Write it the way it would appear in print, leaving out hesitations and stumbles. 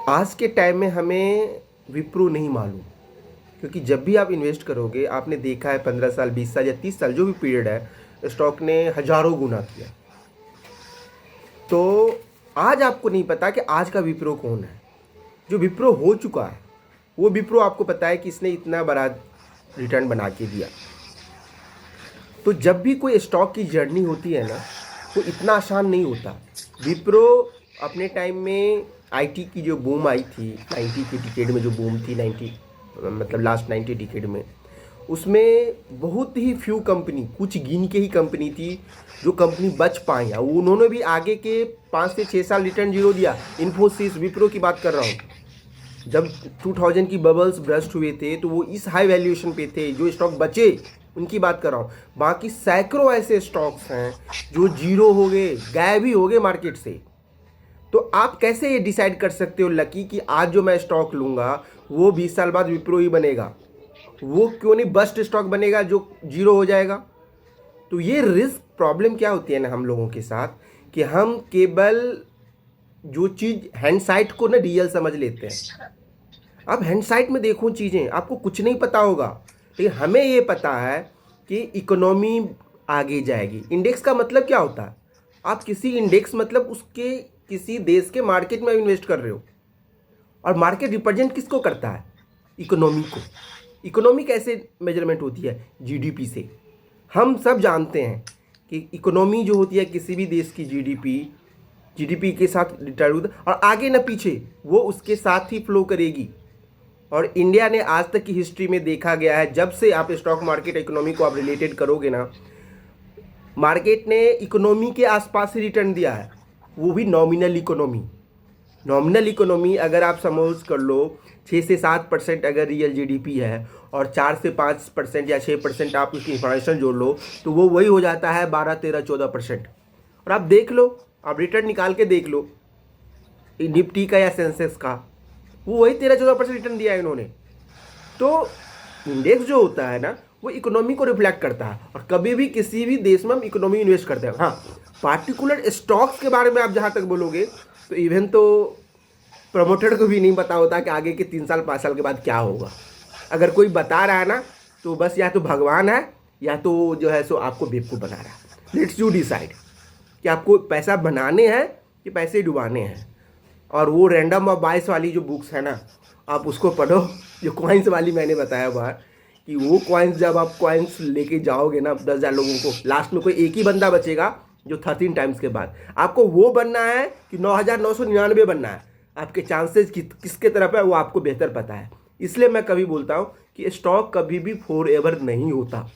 आज के टाइम में हमें विप्रो नहीं मालूम, क्योंकि जब भी आप इन्वेस्ट करोगे आपने देखा है 15 साल 20 साल या 30 साल जो भी पीरियड है स्टॉक ने हजारों गुना किया। तो आज आपको नहीं पता कि आज का विप्रो कौन है। जो विप्रो हो चुका है वो विप्रो आपको पता है कि इसने इतना बड़ा रिटर्न बना के दिया। तो जब भी कोई स्टॉक की जर्नी होती है ना वो इतना आसान नहीं होता। विप्रो अपने टाइम में आईटी की जो बूम आई थी 90 की डिकेड में, जो बूम थी 90 मतलब लास्ट 90 डिकेड में, उसमें बहुत ही फ्यू कंपनी, कुछ गिन के ही कंपनी थी जो कंपनी बच पाई। उन्होंने भी आगे के 5 से 6 साल रिटर्न जीरो दिया। इन्फोसिस, विप्रो की बात कर रहा हूँ। जब 2000 की बबल्स ब्रस्ट हुए थे तो वो इस हाई वैल्यूएशन पे थे। जो स्टॉक बचे उनकी बात कर रहा हूँ। बाकी सैकड़ों ऐसे स्टॉक्स हैं जो जीरो हो गए, गायब ही हो गए मार्केट से। तो आप कैसे ये डिसाइड कर सकते हो लकी कि आज जो मैं स्टॉक लूँगा वो 20 साल बाद विप्रो ही बनेगा? वो क्यों नहीं बस्ट स्टॉक बनेगा जो जीरो हो जाएगा? तो ये रिस्क प्रॉब्लम क्या होती है ना हम लोगों के साथ, कि हम केवल जो चीज़ हैंडसाइट को ना रियल समझ लेते हैं। आप हैंडसाइट में देखो चीज़ें, आपको कुछ नहीं पता होगा, लेकिन हमें ये पता है कि इकोनॉमी आगे जाएगी। इंडेक्स का मतलब क्या होता है? आप किसी इंडेक्स मतलब उसके किसी देश के मार्केट में इन्वेस्ट कर रहे हो, और मार्केट रिप्रेजेंट किसको करता है? इकोनॉमी को। इकोनॉमी कैसे मेजरमेंट होती है? जीडीपी से। हम सब जानते हैं कि इकोनॉमी जो होती है किसी भी देश की जीडीपी के साथ रिटर्न और आगे न पीछे वो उसके साथ ही फ्लो करेगी। और इंडिया ने आज तक की हिस्ट्री में देखा गया है, जब से आप स्टॉक मार्केट इकोनॉमी को आप रिलेटेड करोगे ना, मार्केट ने इकोनॉमी के आसपास ही रिटर्न दिया है, वो भी नॉमिनल इकोनॉमी। नॉमिनल इकोनॉमी अगर आप समझ कर लो 6 से 7% अगर रियल जीडीपी है और 4 से 5% या 6% आप उसकी इन्फ्लेशन जोड़ लो तो वो वही हो जाता है 12, 13, 14%। और आप देख लो, आप रिटर्न निकाल के देख लो निफ्टी का या सेंसेक्स का, वो वही 13-14% रिटर्न दिया है इन्होंने। तो इंडेक्स जो होता है ना वो इकोनॉमी को रिफ्लेक्ट करता है, और कभी भी किसी भी देश में हम इकोनॉमी इन्वेस्ट करते हैं। हाँ, पार्टिकुलर स्टॉक्स के बारे में आप जहाँ तक बोलोगे तो इवन तो प्रमोटर को भी नहीं पता होता कि आगे के 3 साल 5 साल के बाद क्या होगा। अगर कोई बता रहा है ना तो बस या तो भगवान है या तो जो है सो आपको बेवकूफ़ बना रहा है। लेट्स यू डिसाइड कि आपको पैसा बनाने हैं कि पैसे डुबाने हैं। और वो रैंडम ऑफ बाइस वाली जो बुक्स है ना, आप उसको पढ़ो। जो कॉइन्स वाली मैंने बताया बार कि वो कॉइन्स जब आप कॉइन्स लेके जाओगे ना 10,000 लोगों को, लास्ट में कोई एक ही बंदा बचेगा जो 13 टाइम्स के बाद। आपको वो बनना है कि 9,999 बनना है। आपके चांसेस किसके तरफ है वो आपको बेहतर पता है। इसलिए मैं कभी बोलता हूँ कि स्टॉक कभी भी फॉर एवर नहीं होता।